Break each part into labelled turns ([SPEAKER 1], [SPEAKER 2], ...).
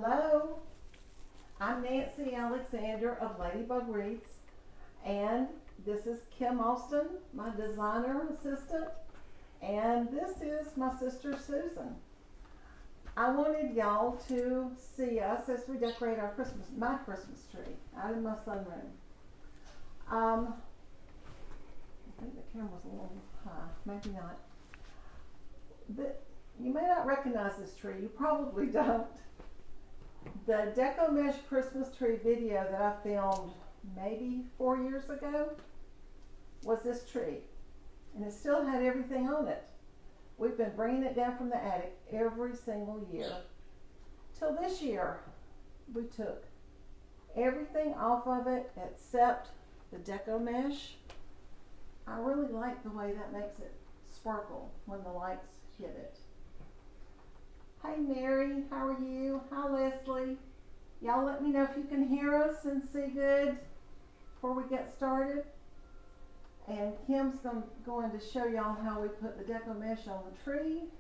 [SPEAKER 1] Hello, I'm Nancy Alexander of Ladybug Wreaths, and this is Kim Austin, my designer assistant, and this is my sister Susan. I wanted y'all to see us as we decorate my Christmas tree out in my sunroom. I think the camera's a little high, maybe not. But you may not recognize this tree, you probably don't. The Deco Mesh Christmas tree video that I filmed maybe 4 years ago was this tree, and it still had everything on it. We've been bringing it down from the attic every single year. Till this year, we took everything off of it except the Deco Mesh. I really like the way that makes it sparkle when the lights hit it. Hi Mary, how are you? Hi Leslie. Y'all let me know if you can hear us and see good before we get started. And Kim's going to show y'all how we put the Deco Mesh on the tree.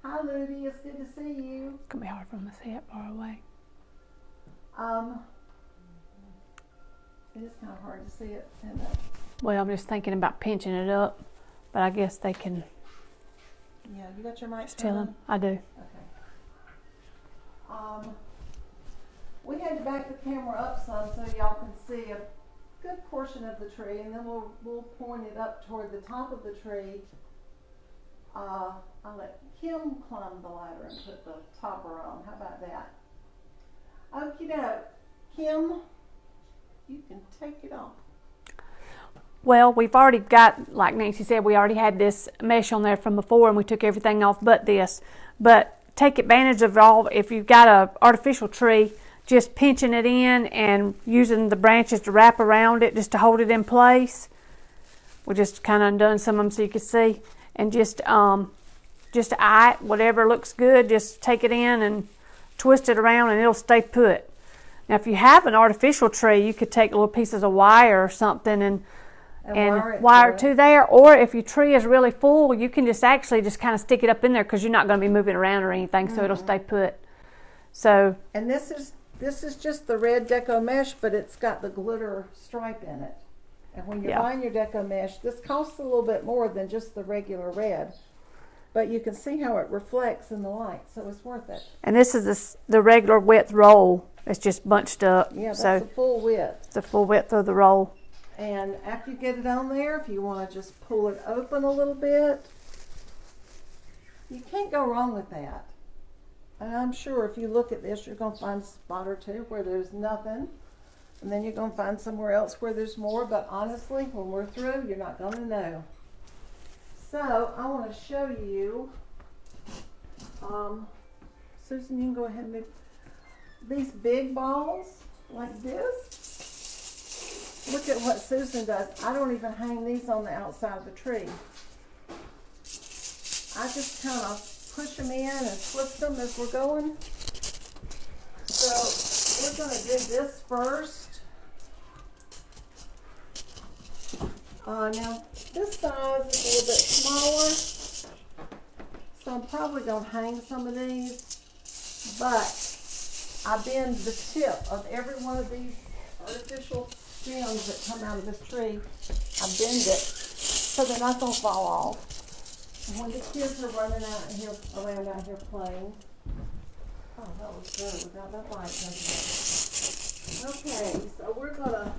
[SPEAKER 1] Hi Ludi, it's good to see you.
[SPEAKER 2] It's gonna be hard for them to see it far away.
[SPEAKER 1] It is kind of hard to see it. And
[SPEAKER 2] Well, I'm just thinking about pinching it up, but I guess they can.
[SPEAKER 1] yeah, you got your mic.
[SPEAKER 2] Tell them I do.
[SPEAKER 1] Okay. We had to back the camera up some so y'all can see a good portion of the tree, and then we'll point it up toward the top of the tree. I'll let Kim climb the ladder and put the topper on. How about that? Okie doke. Kim, you can take it off.
[SPEAKER 2] Well, we've already got, like Nancy said, we already had this mesh on there from before, and we took everything off but this. But take advantage of all, if you've got an artificial tree, just pinching it in and using the branches to wrap around it just to hold it in place. We just kind of undone some of them so you can see. And just eye it, whatever looks good, just take it in and twist it around and it'll stay put. Now if you have an artificial tree, you could take little pieces of wire or something and wire it to there, or if your tree is really full, you can just kind of stick it up in there because you're not going to be moving around or anything, so it'll stay put. So,
[SPEAKER 1] and this is just the red Deco Mesh, but it's got the glitter stripe in it. And when you're buying your Deco Mesh, this costs a little bit more than just the regular red, but you can see how it reflects in the light, so it's worth it.
[SPEAKER 2] And this is the regular width roll. It's just bunched up.
[SPEAKER 1] Yeah, that's the full width.
[SPEAKER 2] It's the full width of the roll.
[SPEAKER 1] And after you get it on there, if you want to just pull it open a little bit, you can't go wrong with that. And I'm sure if you look at this, you're going to find a spot or two where there's nothing. And then you're going to find somewhere else where there's more. But honestly, when we're through, you're not going to know. So I want to show you, Susan, you can go ahead and move these big balls like this. Look at what Susan does. I don't even hang these on the outside of the tree. I just kind of push them in and twist them as we're going. So we're going to do this first. Now this size is a little bit smaller, so I'm probably going to hang some of these, but I bend the tip of every one of these artificial stems that come out of this tree. I bend it so they're not going to fall off. And when the kids are running around out here playing. Oh, that was good. We got that light. Okay, so we're going to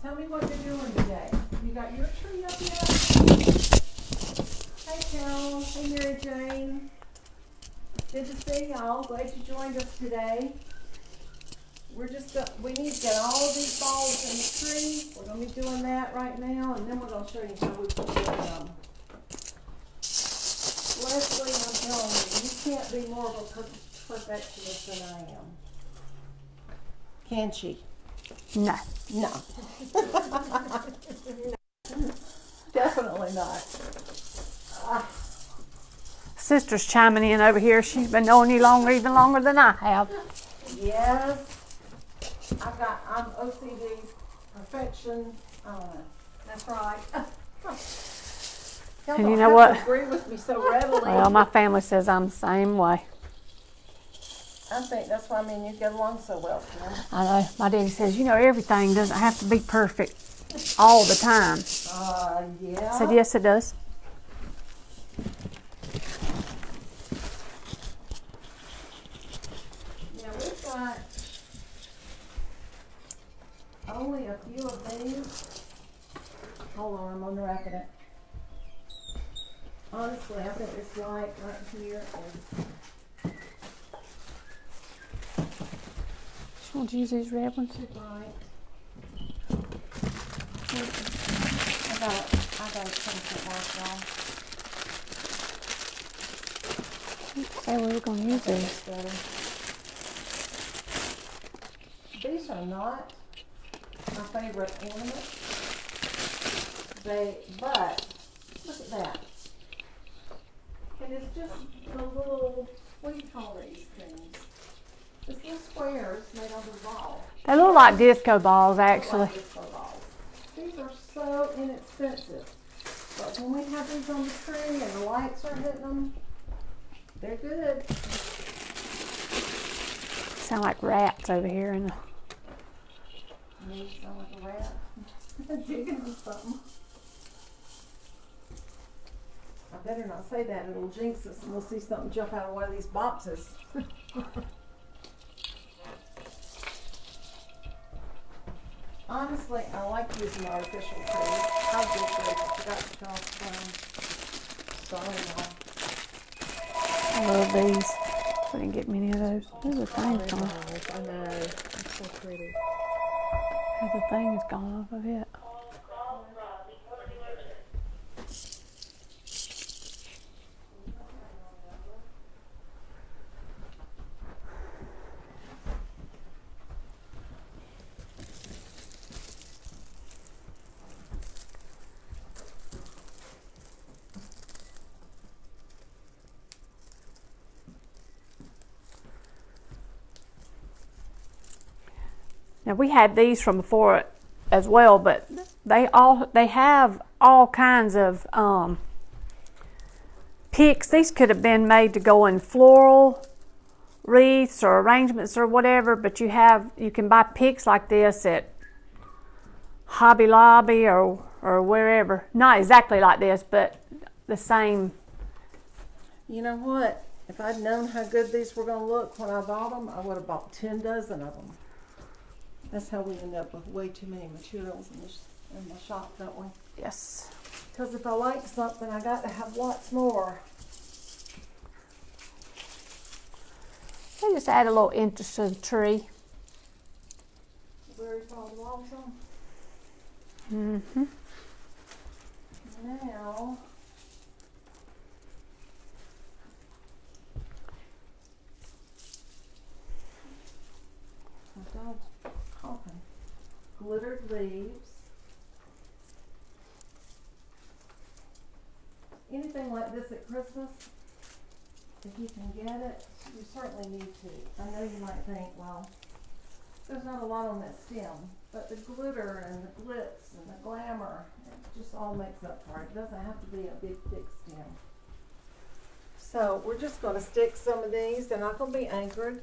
[SPEAKER 1] tell me what you're doing today. You got your tree up yet? Hey Carol. Hey Mary Jane. Good to see y'all. Glad you joined us today. We need to get all of these balls in the tree. We're going to be doing that right now, and then we're going to show you how we put them. Leslie, I'm telling you can't be more of a perfectionist than I am. Can she?
[SPEAKER 2] No.
[SPEAKER 1] No. Definitely not.
[SPEAKER 2] Sister's chiming in over here. She's been knowing you even longer than I have.
[SPEAKER 1] Yes. I'm OCD, perfection. That's right.
[SPEAKER 2] And you know what?
[SPEAKER 1] Agree with me so readily.
[SPEAKER 2] Well, my family says I'm the same way.
[SPEAKER 1] I think that's why me and you get along so well, Kim.
[SPEAKER 2] I know. My daddy says, you know, everything doesn't have to be perfect all the time.
[SPEAKER 1] Yeah.
[SPEAKER 2] I said, yes, it does.
[SPEAKER 1] Yeah, we've got only a few of these. Hold on, I'm unwrapping it. Honestly, I think this light right here is.
[SPEAKER 2] She wants to use these red ones.
[SPEAKER 1] Too bright. I got it something off, y'all.
[SPEAKER 2] Hey, we were going to use these.
[SPEAKER 1] These are not my favorite ornaments. But look at that. And it's just the little, what do you call these things? It's little squares made out of ball.
[SPEAKER 2] They look like disco balls, actually.
[SPEAKER 1] Like disco balls. These are so inexpensive. But when we have these on the tree and the lights are hitting them, they're good.
[SPEAKER 2] Sound like rats over here in the.
[SPEAKER 1] You sound like a rat. Digging on something. I better not say that, it'll jinx us and we'll see something jump out of one of these boxes. Honestly, I like using artificial trees. I did this. I forgot to call sorry, y'all.
[SPEAKER 2] I love these. We didn't get many of those. There's a thing gone.
[SPEAKER 3] I know. It's so pretty.
[SPEAKER 2] There's a thing that's gone off of it. Now we had these from before as well, but they have all kinds of picks. These could have been made to go in floral wreaths or arrangements or whatever, but you can buy picks like this at Hobby Lobby or wherever. Not exactly like this, but the same.
[SPEAKER 1] You know what? If I'd known how good these were going to look when I bought them, I would have bought 10 dozen of them. That's how we end up with way too many materials in the shop, don't we?
[SPEAKER 2] Yes.
[SPEAKER 1] Because if I like something, I got to have lots more.
[SPEAKER 2] They just add a little interest to the tree.
[SPEAKER 1] Where it's all belongs on.
[SPEAKER 2] Mm-hmm.
[SPEAKER 1] Now, my dog's coughing. Glittered leaves. Anything like this at Christmas, if you can get it, you certainly need to. I know you might think, well, there's not a lot on that stem, but the glitter and the glitz and the glamour, it just all makes up for it. It doesn't have to be a big, big stem. So we're just going to stick some of these. They're not going to be anchored.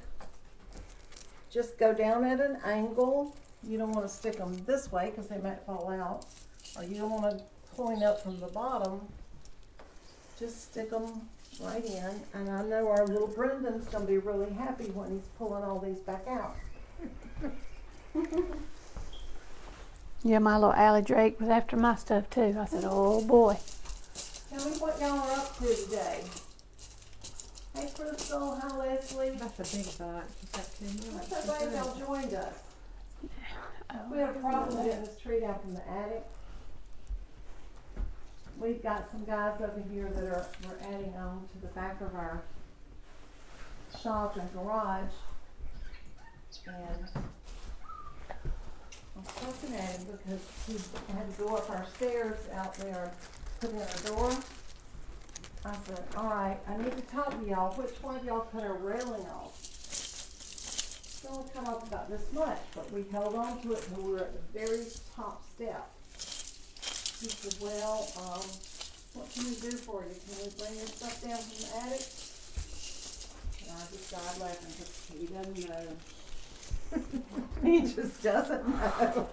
[SPEAKER 1] Just go down at an angle. You don't want to stick them this way because they might fall out. Or you don't want to point up from the bottom. Just stick them right in. And I know our little Brendan's going to be really happy when he's pulling all these back out.
[SPEAKER 2] Yeah, my little Allie Drake was after my stuff too. I said, oh boy.
[SPEAKER 1] Tell me what y'all are up to today. Hey Crystal, hi Leslie.
[SPEAKER 3] That's a big box. Is that too much?
[SPEAKER 1] I'm so glad y'all joined us. We had a problem getting this tree down from the attic. We've got some guys over here that we're adding on to the back of our shop and garage. And I'm fussing at him because he had to go up our stairs out there, put in our door. I said, all right, I need to talk to y'all. Which one of y'all cut our railing off? It's only come up about this much, but we held on to it until we were at the very top step. He said, well, what can we do for you? Can we bring your stuff down from the attic? And I just died laughing because he doesn't know. He just doesn't know.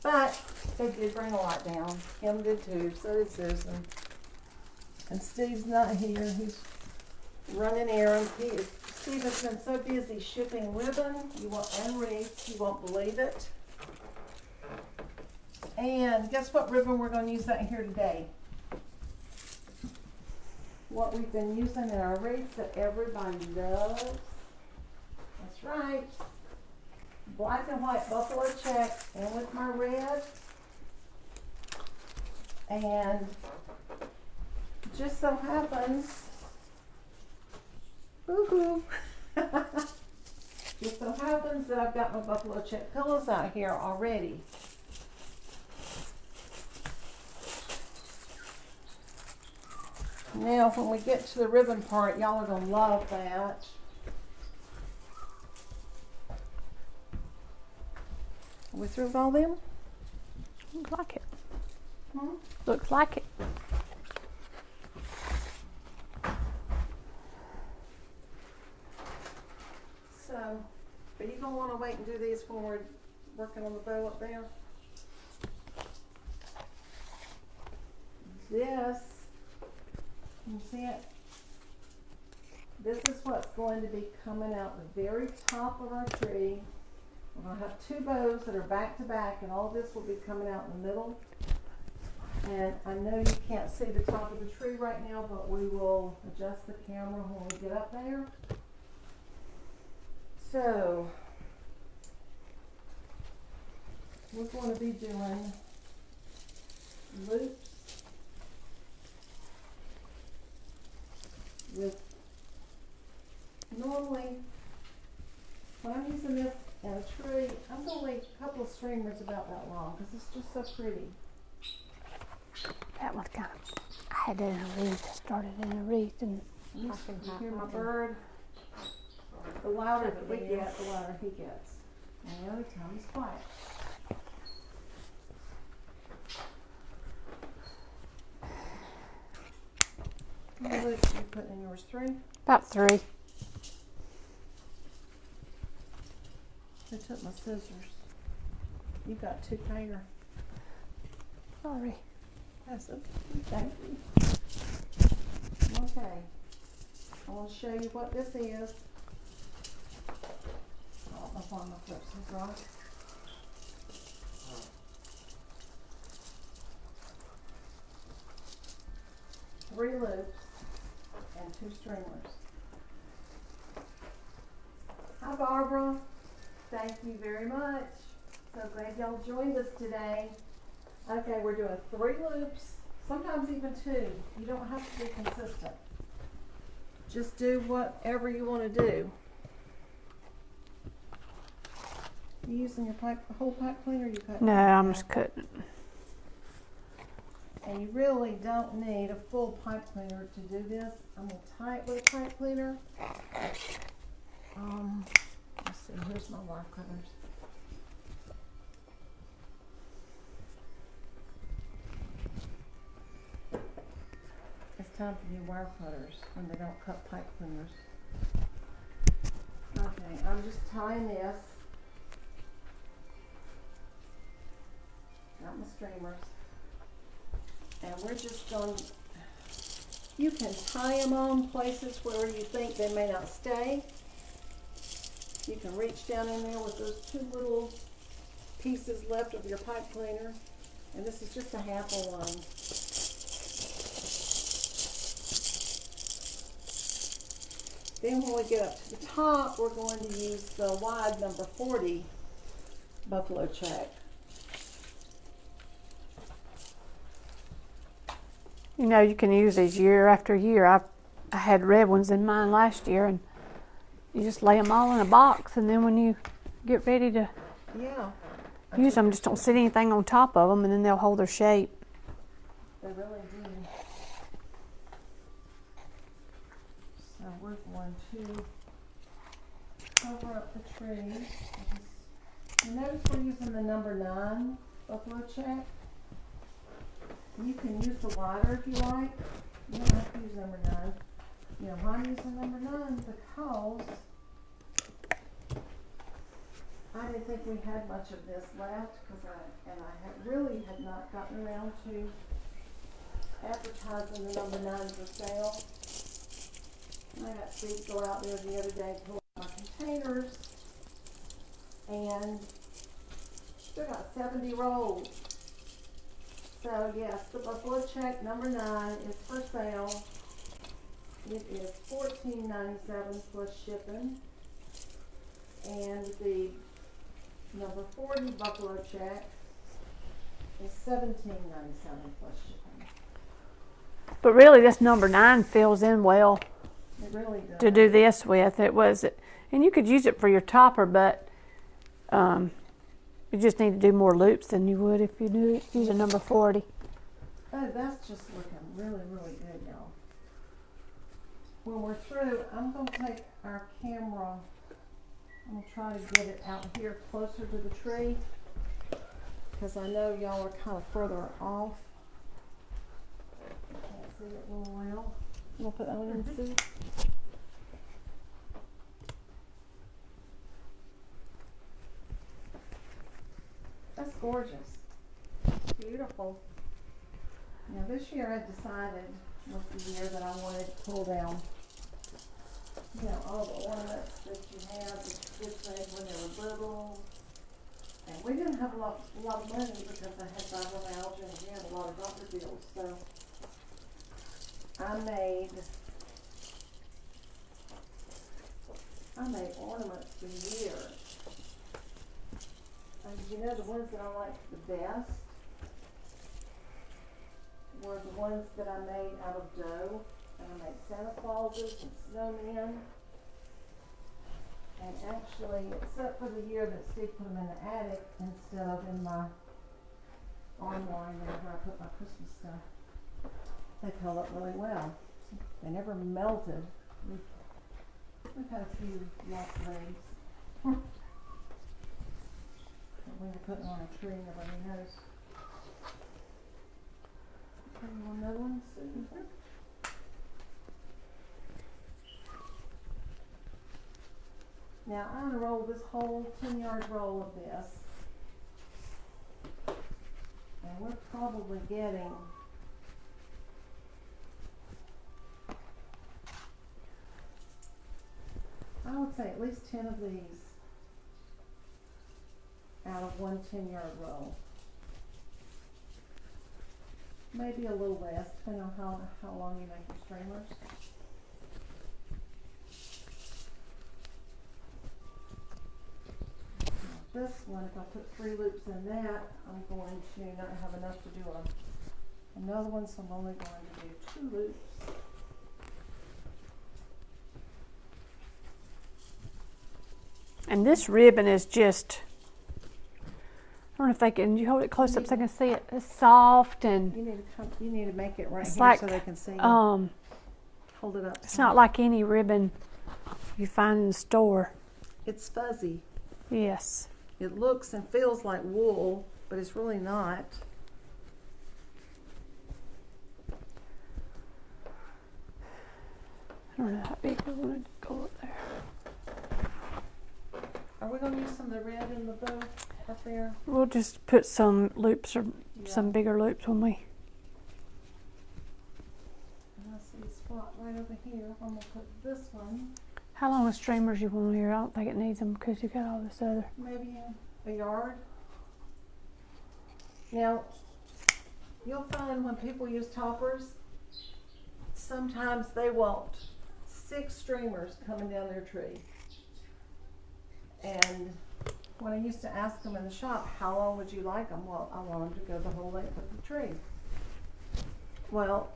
[SPEAKER 1] But they did bring a lot down. Kim did too, so did Susan. And Steve's not here. He's running errands. Steve has been so busy shipping ribbon and wreaths, you won't believe it. And guess what ribbon we're going to use out here today? What we've been using in our wreaths that everybody loves. That's right. Black and white buffalo check and with my red. And just so happens, woohoo, just so happens that I've got my buffalo check pillows out here already. Now, when we get to the ribbon part, y'all are going to love that. Are we through with all them?
[SPEAKER 2] Looks like it.
[SPEAKER 1] Hmm?
[SPEAKER 2] Looks like it.
[SPEAKER 1] So, but you're going to want to wait and do these when we're working on the bow up there. This, can you see it? This is what's going to be coming out the very top of our tree. We're going to have two bows that are back to back, and all this will be coming out in the middle. And I know you can't see the top of the tree right now, but we will adjust the camera when we get up there. So, we're going to be doing loops with, normally, when I'm using this in a tree, I'm going to leave a couple of streamers about that long because it's just so pretty.
[SPEAKER 2] That one's kind of, I had that in a wreath. I started in a wreath and
[SPEAKER 1] You hear my bird? The louder that we get, the louder he gets. And the other time he's quiet. How many loops are you putting in yours? 3?
[SPEAKER 2] about 3.
[SPEAKER 1] Who took my scissors? You got 2 pair.
[SPEAKER 2] Sorry.
[SPEAKER 1] That's okay. Thank you. Okay. I want to show you what this is. I don't know if my flips is right. Three loops and 2 streamers. Hi Barbara. Thank you very much. So glad y'all joined us today. Okay, we're doing 3 loops, sometimes even 2. You don't have to be consistent. Just do whatever you want to do. You using your whole pipe cleaner? Or you cut?
[SPEAKER 2] No, I'm just cutting it.
[SPEAKER 1] And you really don't need a full pipe cleaner to do this. I'm gonna tie it with a pipe cleaner. Let's see. Here's my wire cutters. It's time for new wire cutters when they don't cut pipe cleaners. Okay, I'm just tying this. Got my streamers. And we're just going to, you can tie them on places where you think they may not stay. You can reach down in there with those 2 little pieces left of your pipe cleaner. And this is just a half of one. Then when we get up to the top, we're going to use the wide number 40 buffalo check.
[SPEAKER 2] You know, you can use these year after year. I had red ones in mine last year, and you just lay them all in a box, and then when you get ready to use them, just don't sit anything on top of them, and then they'll hold their shape.
[SPEAKER 1] They really do. So we're going to cover up the tree. You notice we're using the number 9 buffalo check. You can use the wider if you like. You don't have to use number 9. You know, why I'm using number 9? Because I didn't think we had much of this left, really had not gotten around to advertising the number 9 for sale. I got Steve to go out there the other day and pull out my containers, and still got 70 rolls. So yes, the Buffalo Check number 9 is for sale. It is $14.97 plus shipping, and the number 40 Buffalo Check is $17.97 plus shipping.
[SPEAKER 2] But really, this number 9 fills in well
[SPEAKER 1] It really does.
[SPEAKER 2] to do this with. And you could use it for your topper, but you just need to do more loops than you would if you use a number 40.
[SPEAKER 1] Oh, that's just looking really, really good, y'all. When we're through, I'm going to take our camera, I'm going to try to get it out here closer to the tree, because I know y'all are kind of further off. Can't see it real well. I'm going to put that one in and see. That's gorgeous. Beautiful. Now this year I decided was the year that I wanted to pull down, you know, all the ornaments that you have that your kids made when they were little. And we didn't have a lot of money because I had fibromyalgia and we had a lot of doctor bills. So I made ornaments for years. And you know, the ones that I liked the best were the ones that I made out of dough. And I made Santa Clauses and snowmen. And actually, except for the year that Steve put them in the attic instead of in my armoire where I put my Christmas stuff, they held up really well. They never melted. We've had a few lost legs. When you're putting on a tree, nobody knows. Okay, you want another one, Susan? Now, I'm going to roll this whole 10-yard roll of this. And we're probably getting I would say at least 10 of these out of one 10-yard roll. Maybe a little less, depending on how long you make your streamers. This one, if I put 3 loops in that, I'm going to not have enough to do another one, so I'm only going to do 2 loops.
[SPEAKER 2] And this ribbon is just, I don't know if they can, you hold it close up so they can see it. It's soft and
[SPEAKER 1] You need to make it right
[SPEAKER 2] it's
[SPEAKER 1] here
[SPEAKER 2] like,
[SPEAKER 1] so they can see you. Hold it up.
[SPEAKER 2] it's not like any ribbon you find in the store.
[SPEAKER 1] It's fuzzy.
[SPEAKER 2] Yes.
[SPEAKER 1] It looks and feels like wool, but it's really not.
[SPEAKER 2] I don't know how big we want to go up there.
[SPEAKER 1] Are we going to use some of the red in the bow up there?
[SPEAKER 2] We'll just put some loops or some bigger loops when we.
[SPEAKER 1] And I see a spot right over here. I'm going to put this one
[SPEAKER 2] How long of streamers you want here? I don't think it needs them because you got all this other.
[SPEAKER 1] maybe in a yard. Now, you'll find when people use toppers, sometimes they want 6 streamers coming down their tree. And when I used to ask them in the shop, how long would you like them? Well, I want them to go the whole length of the tree. Well,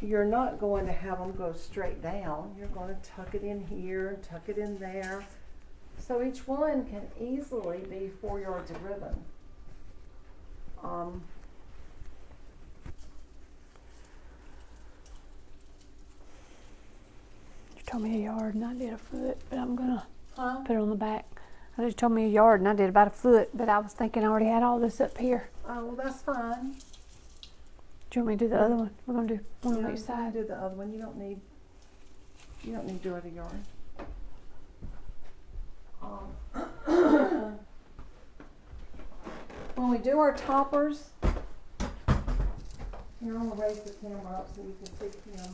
[SPEAKER 1] you're not going to have them go straight down. You're going to tuck it in here and tuck it in there. So each one can easily be 4 yards of ribbon.
[SPEAKER 2] You told me a yard and I did a foot, but I'm gonna
[SPEAKER 1] Huh?
[SPEAKER 2] put it on the back. I just told me a yard and I did about a foot, but I was thinking I already had all this up here.
[SPEAKER 1] Oh, well, that's fine.
[SPEAKER 2] Do you want me to do the other one? We're gonna do one on
[SPEAKER 1] Yeah,
[SPEAKER 2] each side.
[SPEAKER 1] do the other one. You don't need You don't need to do it a yard. When we do our toppers, here I'm gonna raise the camera up so you can see Kim.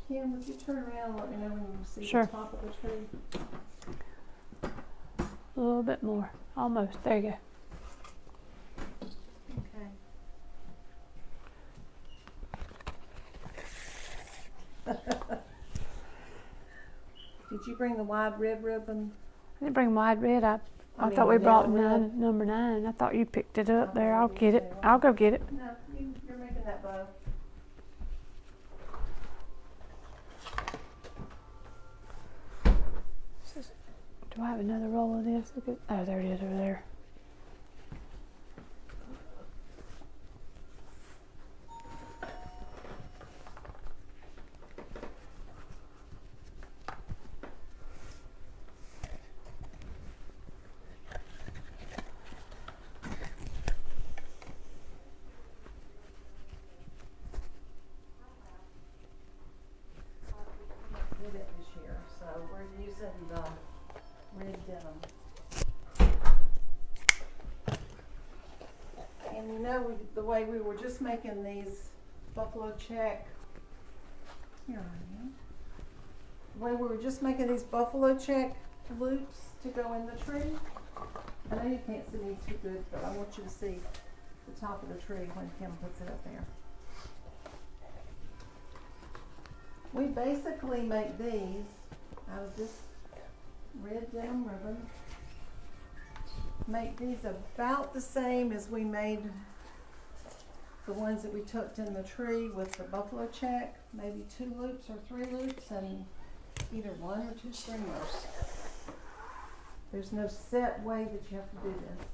[SPEAKER 1] Kim, would you turn around and let me know when you see
[SPEAKER 2] Sure.
[SPEAKER 1] the top of the tree?
[SPEAKER 2] A little bit more. Almost. There you go.
[SPEAKER 1] Okay. Did you bring the wide red ribbon?
[SPEAKER 2] I didn't bring wide red. I
[SPEAKER 1] mean,
[SPEAKER 2] thought we brought
[SPEAKER 1] yellow red.
[SPEAKER 2] number 9. I thought you picked it up there. I'll
[SPEAKER 1] Okay,
[SPEAKER 2] get it.
[SPEAKER 1] okay, well.
[SPEAKER 2] I'll go get it.
[SPEAKER 1] No, you're making that bow.
[SPEAKER 2] Do I have another roll of this? Look at, oh, there it is over there.
[SPEAKER 1] Did it this year, so we're using the red denim. And you know, the way we were just making these buffalo check, here I am. The way we were just making these buffalo check loops to go in the tree. I know you can't see me too good, but I want you to see the top of the tree when Kim puts it up there. We basically make these out of this red denim ribbon. Make these about the same as we made the ones that we tucked in the tree with the buffalo check. Maybe 2 loops or 3 loops and either 1 or 2 stringers. There's no set way that you have to do this.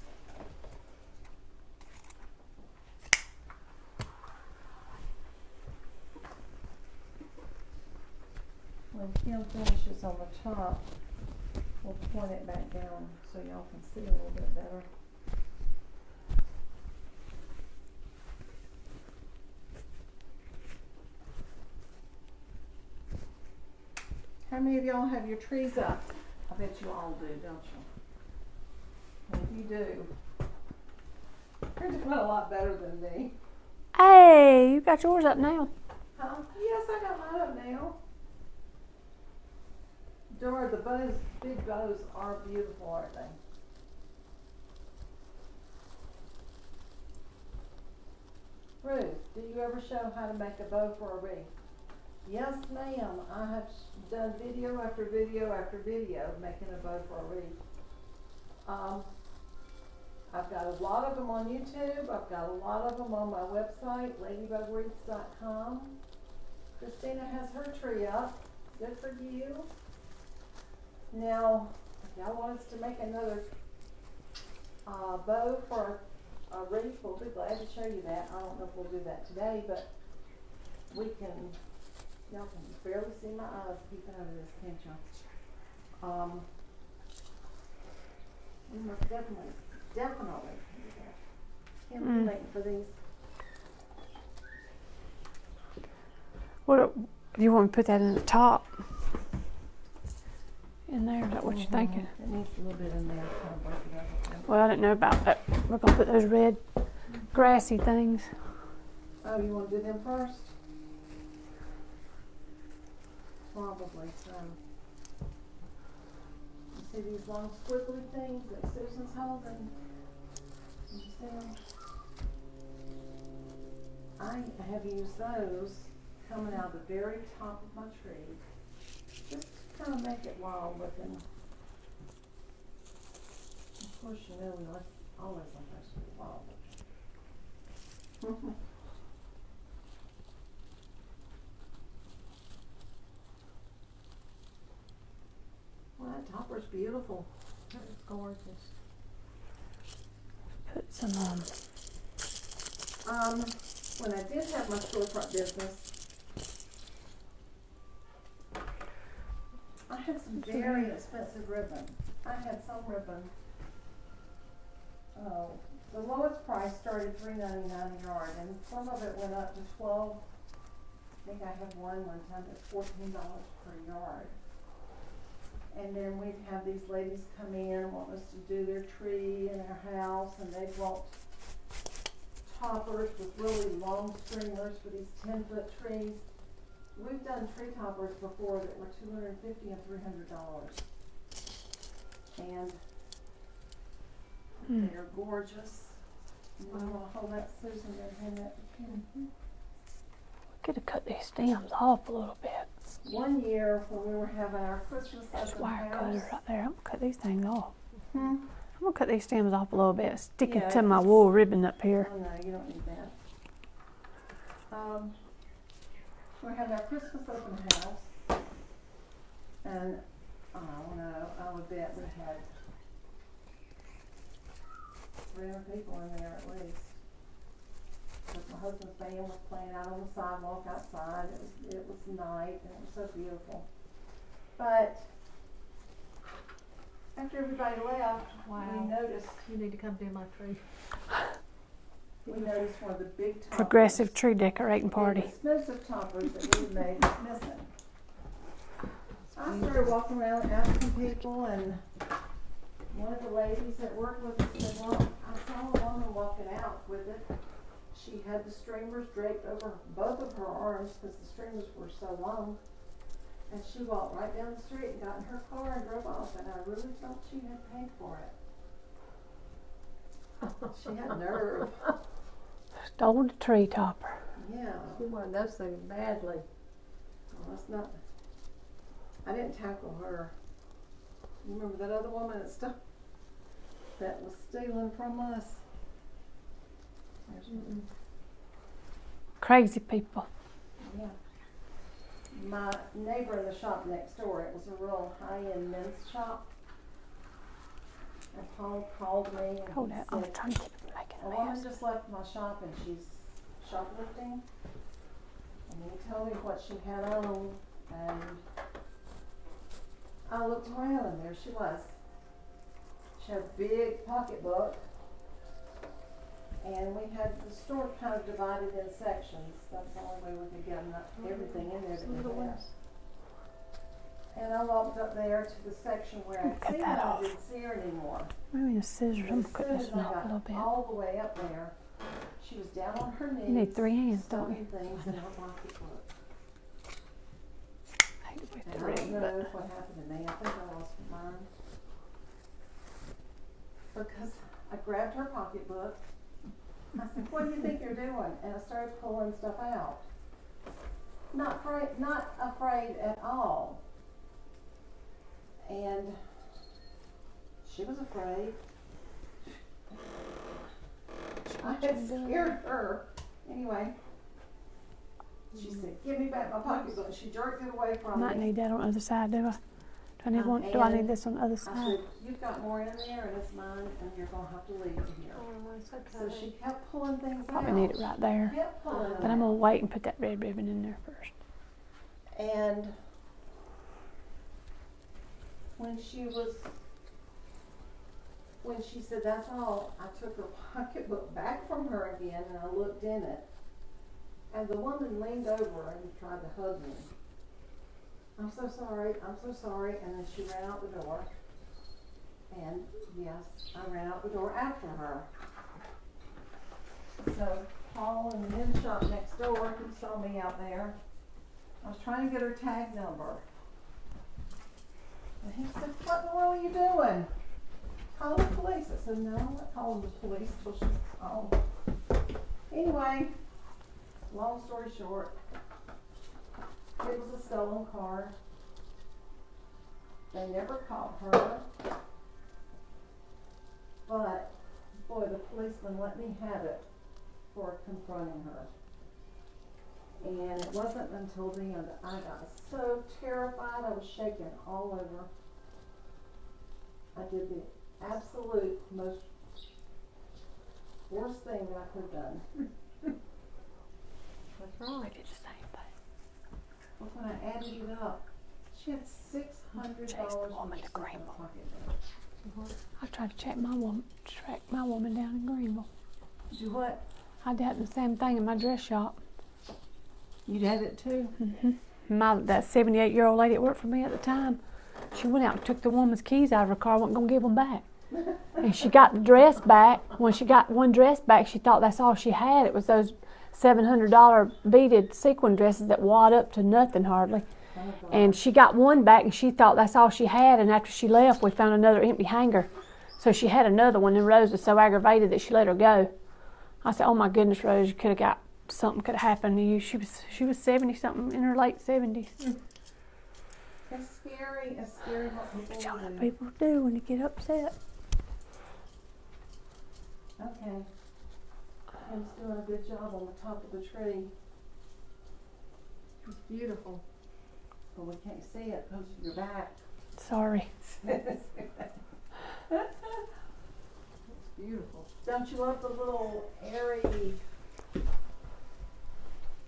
[SPEAKER 1] When Kim finishes on the top, we'll point it back down so y'all can see a little bit better. How many of y'all have your trees up? I bet you all do, don't you? And if you do, you're doing a lot better than me.
[SPEAKER 2] Hey, you got yours up now.
[SPEAKER 1] Huh? Yes, I got mine up now. Dora, the bows, big bows are beautiful, aren't they? Ruth, do you ever show how to make a bow for a wreath? Yes, ma'am. I have done video after video after video making a bow for a wreath. I've got a lot of them on YouTube. I've got a lot of them on my website, ladybugwreaths.com. Christina has her tree up. Good for you. Now, if y'all want us to make another bow for a wreath, we'll be glad to show you that. I don't know if we'll do that today, but we can. Y'all can barely see my eyes peeping over this, can't y'all? We must definitely do that. Can't be late for these.
[SPEAKER 2] What do you want me to put that in the top? In there, is that what you're thinking?
[SPEAKER 1] It needs a little bit in there, kind of break it up.
[SPEAKER 2] Well, I didn't know about that. We're gonna put those red grassy things.
[SPEAKER 1] Oh, you want to do them first? Probably so. You see these long squiggly things that Susan's holding? You see them? I have used those coming out the very top of my tree. Just to kind of make it wild looking. Of course, you know we always like us to be wild looking. Well, that topper's beautiful. It's gorgeous.
[SPEAKER 2] Put some
[SPEAKER 1] When I did have my storefront business, I had some very expensive ribbon. I had some ribbon. Oh, the lowest price started $3.99 a yard, and some of it went up to $12 think I have one time that's $14 per yard. And then we've had these ladies come in, want us to do their tree in their house, and they brought toppers with really long streamers for these 10-foot trees. We've done tree toppers before that were $250 and $300. And they're gorgeous. You want to hold that, Susan, and hand that to Kim?
[SPEAKER 2] Could have cut these stems off a little bit.
[SPEAKER 1] One year when we were having our Christmas
[SPEAKER 2] That's
[SPEAKER 1] open
[SPEAKER 2] wire
[SPEAKER 1] house.
[SPEAKER 2] cutter right there. I'm gonna cut these things off.
[SPEAKER 1] Hmm?
[SPEAKER 2] I'm gonna cut these stems off a little bit, stick it
[SPEAKER 1] Yeah,
[SPEAKER 2] to my
[SPEAKER 1] it's-
[SPEAKER 2] wool ribbon up here.
[SPEAKER 1] Oh no, you don't need that. We're having our Christmas open house, and I don't know, I would bet we had 300 people in there at least. Because my husband's band was playing out on the sidewalk outside. It was night and it was so beautiful. But after everybody left,
[SPEAKER 3] Wow.
[SPEAKER 1] we noticed
[SPEAKER 3] You need to come do my tree.
[SPEAKER 1] one of the big toppers.
[SPEAKER 2] Progressive tree decorating
[SPEAKER 1] The
[SPEAKER 2] party.
[SPEAKER 1] expensive toppers that we made was missing. I started walking around asking people, and one of the ladies that worked with us said, well, I saw a woman walking out with it. She had the streamers draped over both of her arms because the streamers were so long. And she walked right down the street and got in her car and drove off, and I really felt she had paid for it. She had nerve.
[SPEAKER 2] Stole the tree topper.
[SPEAKER 1] Yeah.
[SPEAKER 3] She wanted those things badly.
[SPEAKER 1] Well, that's not. I didn't tackle her. You remember that other woman that was stealing from us? There's one.
[SPEAKER 2] Crazy people.
[SPEAKER 1] Yeah. My neighbor in the shop next door, it was a real high-end men's shop. And Paul called me and
[SPEAKER 2] Hold
[SPEAKER 1] he
[SPEAKER 2] that. I'm
[SPEAKER 1] said,
[SPEAKER 2] trying to keep it from
[SPEAKER 1] a
[SPEAKER 2] making a
[SPEAKER 1] woman
[SPEAKER 2] mess.
[SPEAKER 1] just left my shop and she's shoplifting. And he told me what she had on, and I looked around and there she was. She had a big pocketbook, and we had the store kind of divided in sections. That's the only way we could get everything in there that we had. And I walked up there to the section where I'd
[SPEAKER 2] Cut
[SPEAKER 1] seen
[SPEAKER 2] that
[SPEAKER 1] her, I
[SPEAKER 2] off.
[SPEAKER 1] didn't see her anymore.
[SPEAKER 2] Maybe the scissors. I'm
[SPEAKER 1] As
[SPEAKER 2] gonna cut
[SPEAKER 1] soon
[SPEAKER 2] this
[SPEAKER 1] as
[SPEAKER 2] one
[SPEAKER 1] I
[SPEAKER 2] off a little
[SPEAKER 1] got
[SPEAKER 2] bit.
[SPEAKER 1] all the way up there, she was down on her knees.
[SPEAKER 2] You need 3 hands, don't you?
[SPEAKER 1] stuffing things in her pocketbook.
[SPEAKER 2] I hate to whip
[SPEAKER 1] And
[SPEAKER 2] the
[SPEAKER 1] I
[SPEAKER 2] rig,
[SPEAKER 1] don't know
[SPEAKER 2] but
[SPEAKER 1] what happened to me. I think I lost mine. Because I grabbed her pocketbook. I said, what do you think you're doing? And I started pulling stuff out. Not afraid at all. And she was afraid. I had scared her. Anyway, she said, give me back my pocketbook. She jerked it away from
[SPEAKER 2] might
[SPEAKER 1] me.
[SPEAKER 2] need that on the other side, do I? Do I need one? Do I need this on the other
[SPEAKER 1] I
[SPEAKER 2] side?
[SPEAKER 1] said, you've got more in there and it's mine and you're gonna have to leave it here.
[SPEAKER 3] Oh, it's
[SPEAKER 1] So
[SPEAKER 3] okay.
[SPEAKER 1] she kept pulling things
[SPEAKER 2] Probably
[SPEAKER 1] out.
[SPEAKER 2] need it right there.
[SPEAKER 1] Kept pulling them
[SPEAKER 2] But I'm
[SPEAKER 1] out.
[SPEAKER 2] gonna wait and put that red ribbon in there first.
[SPEAKER 1] And when she said that's all, I took her pocketbook back from her again and I looked in it. And the woman leaned over and tried to hug me. I'm so sorry, and then she ran out the door. And yes, I ran out the door after her. So Paul in the men's shop next door, he saw me out there. I was trying to get her tag number. And he said, what in the world are you doing? Call the police. I said, no, I'm not calling the police till she's home. Anyway, long story short, it was a stolen car. They never caught her. But, boy, the policeman let me have it for confronting her. And it wasn't until then that I got so terrified, I was shaking all over. I did the absolute most worst thing that I could have done.
[SPEAKER 3] That's
[SPEAKER 2] I
[SPEAKER 3] right.
[SPEAKER 2] did the same thing.
[SPEAKER 1] But when I added it up, she had $600
[SPEAKER 2] Chase the woman to
[SPEAKER 1] in her
[SPEAKER 2] Greenville.
[SPEAKER 1] pocketbook.
[SPEAKER 2] I tried to track my woman down in Greenville.
[SPEAKER 1] Do what?
[SPEAKER 2] I did the same thing in my dress shop.
[SPEAKER 1] You'd had it too?
[SPEAKER 2] That 78-year-old lady that worked for me at the time, she went out and took the woman's keys out of her car, wasn't going to give them back. And she got the dress back. When she got one dress back, she thought that's all she had. It was those $700 beaded sequin dresses that wad up to nothing hardly. And she got one back and she thought that's all she had. And after she left, we found another empty hanger. So she had another one, and Rose was so aggravated that she let her go. I said, "Oh my goodness, Rose, you could have got something could have happened to you." She was 70 something, in her late 70s.
[SPEAKER 1] It's scary what
[SPEAKER 2] But y'all know
[SPEAKER 1] do.
[SPEAKER 2] people do when you get upset.
[SPEAKER 1] Okay. Kim's doing a good job on the top of the tree,
[SPEAKER 3] It's beautiful.
[SPEAKER 1] but we can't see it because of your back.
[SPEAKER 2] Sorry.
[SPEAKER 3] It's beautiful.
[SPEAKER 1] Don't you love the little airy,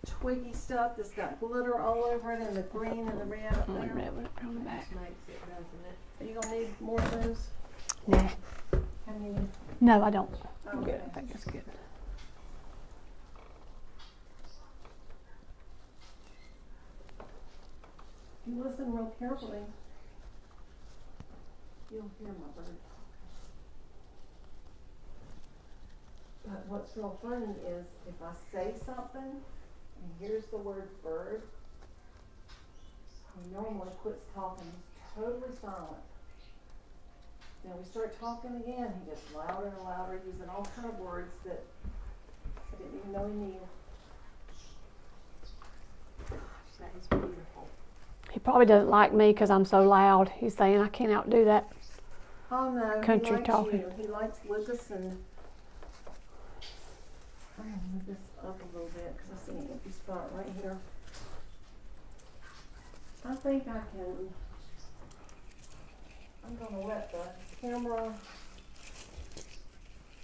[SPEAKER 1] twiggy stuff that's got glitter all over it, and the green and the red up
[SPEAKER 2] One
[SPEAKER 1] there?
[SPEAKER 2] red one up on the back.
[SPEAKER 3] Makes it, doesn't it?
[SPEAKER 1] Are you gonna need more of those?
[SPEAKER 2] Nah.
[SPEAKER 1] How many?
[SPEAKER 2] No, I don't. I'm
[SPEAKER 1] Okay.
[SPEAKER 2] good. I think that's good.
[SPEAKER 1] If you listen real carefully, you'll hear my bird. But what's real funny is if I say something and here's the word bird, he normally quits talking, totally silent. Then we start talking again, he gets louder and louder, using all kind of words that I didn't even know he knew.
[SPEAKER 3] That is beautiful.
[SPEAKER 2] He probably doesn't like me because I'm so loud. He's saying I can't outdo that.
[SPEAKER 1] Oh no,
[SPEAKER 2] Country
[SPEAKER 1] he likes
[SPEAKER 2] talking.
[SPEAKER 1] you. He likes Lucas, and I'm gonna move this up a little bit because I see an empty spot right here. I think I can. I'm gonna let the camera.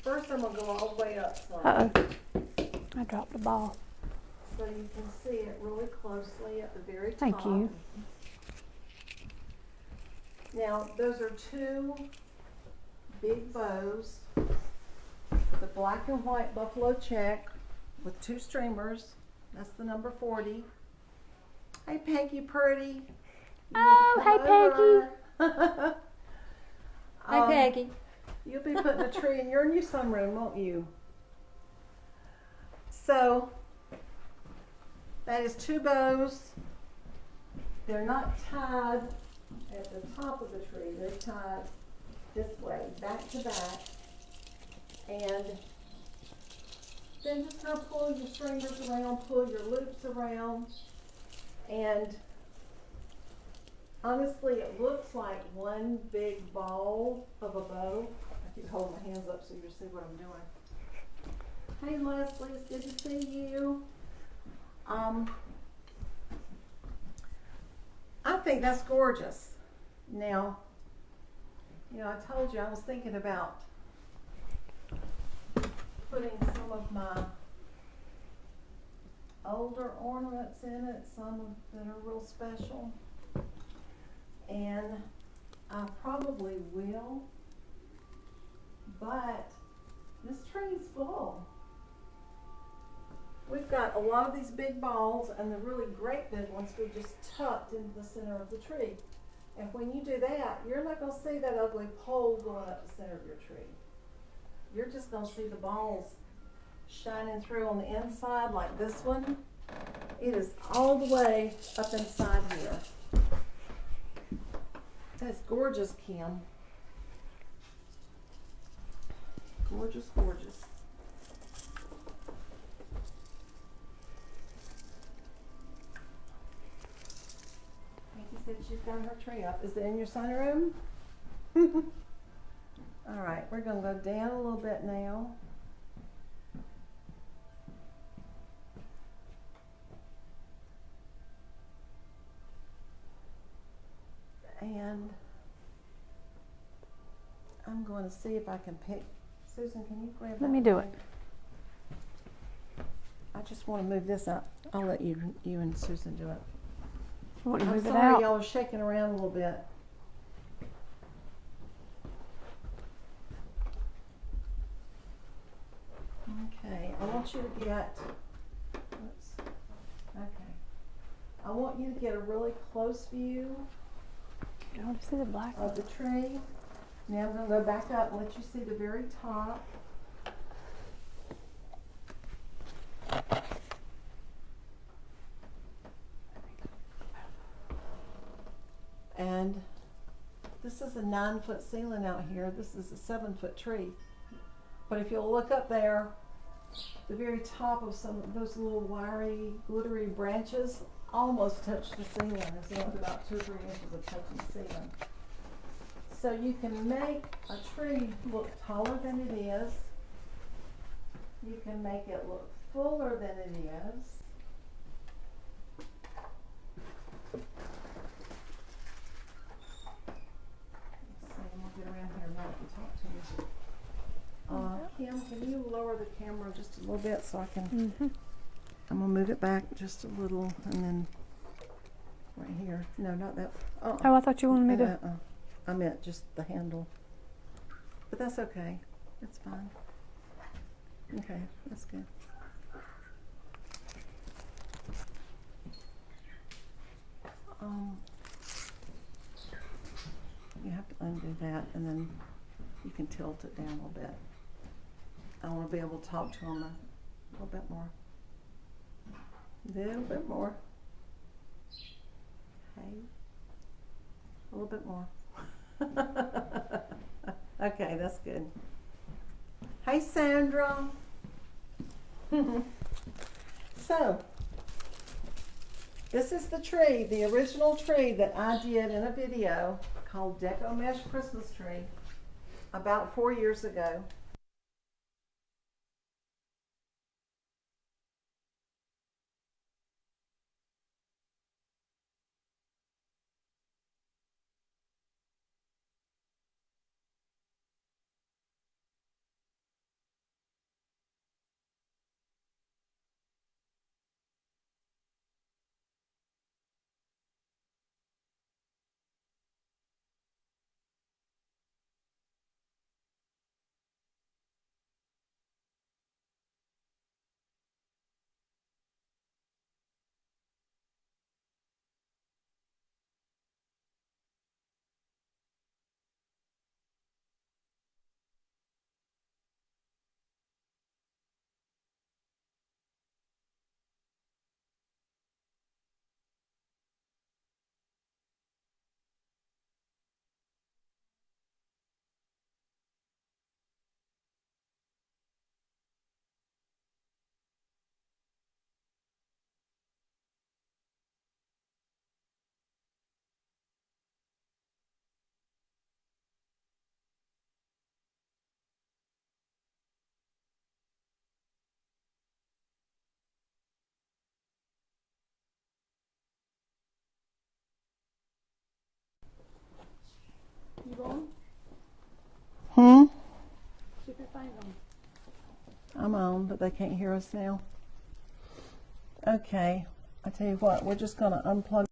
[SPEAKER 1] First, I'm gonna go all the way up some,
[SPEAKER 2] Uh-oh. I dropped the ball.
[SPEAKER 1] so you can see it really closely at the very top.
[SPEAKER 2] Thank you.
[SPEAKER 1] Now, those are two big bows, the black and white buffalo check with two streamers. That's the number 40. Hey, Peggy Purdy. You need to
[SPEAKER 2] Oh,
[SPEAKER 1] come
[SPEAKER 2] hey,
[SPEAKER 1] over.
[SPEAKER 3] Hey, Peggy.
[SPEAKER 1] You'll be putting a tree in your new sunroom, won't you? So, that is two bows. They're not tied at the top of the tree. They're tied this way, back to back. And then just kind of pull your stringers around, pull your loops around. And honestly, it looks like one big ball of a bow. I keep holding my hands up so you see what I'm doing. Hey Leslie, it's good to see you. I think that's gorgeous. Now, you know, I told you I was thinking about putting some of my older ornaments in it, some that are real special. And I probably will, but this tree's full. We've got a lot of these big balls, and the really great big ones we just tucked into the center of the tree. And when you do that, you're not going to see that ugly pole going up the center of your tree. You're just going to see the balls shining through on the inside like this one. It is all the way up inside here. That's gorgeous, Kim. Gorgeous, gorgeous. Maggie said she's got her tree up. Is it in your sunroom? All right, we're going to go down a little bit now. And I'm going to see if I can pick. Susan, can you grab that?
[SPEAKER 2] Let me do
[SPEAKER 1] one?
[SPEAKER 2] it.
[SPEAKER 1] I just want to move this up. I'll let you and Susan do it.
[SPEAKER 2] You want to
[SPEAKER 1] I'm
[SPEAKER 2] move it
[SPEAKER 1] sorry,
[SPEAKER 2] out?
[SPEAKER 1] y'all are shaking around a little bit. Okay, I want you to get. Oops. Okay. want you to get a really close view
[SPEAKER 2] I want to see the black
[SPEAKER 1] of the tree. Now I'm going to go back up and let you see the very top. And this is a 9-foot ceiling out here. This is a 7-foot tree. But if you'll look up there, the very top of some of those little wiry, glittery branches almost touch the ceiling. It's only about 2 or 3 inches of touching the ceiling. So you can make a tree look taller than it is. You can make it look fuller than it is. Let's see, I'm gonna get around here now and talk to you. Kim, can you lower the camera just a little bit so I can, I'm gonna move it back just a little and then right here. No, not that.
[SPEAKER 2] Oh, I thought you wanted me to.
[SPEAKER 1] I meant just the handle. But that's okay. It's fine. Okay, that's good. You have to undo that and then you can tilt it down a little bit. I want to be able to talk to them a little bit more. A little bit more. Hey. A little bit more. Okay, that's good. Hey, Sandra. So, this is the tree, the original tree that I did in a video called Deco Mesh Christmas Tree about 4 years ago.
[SPEAKER 2] You on? Keep your thing on.
[SPEAKER 1] I'm on, but they can't hear us now. Okay, I tell you what, we're just going to unplug.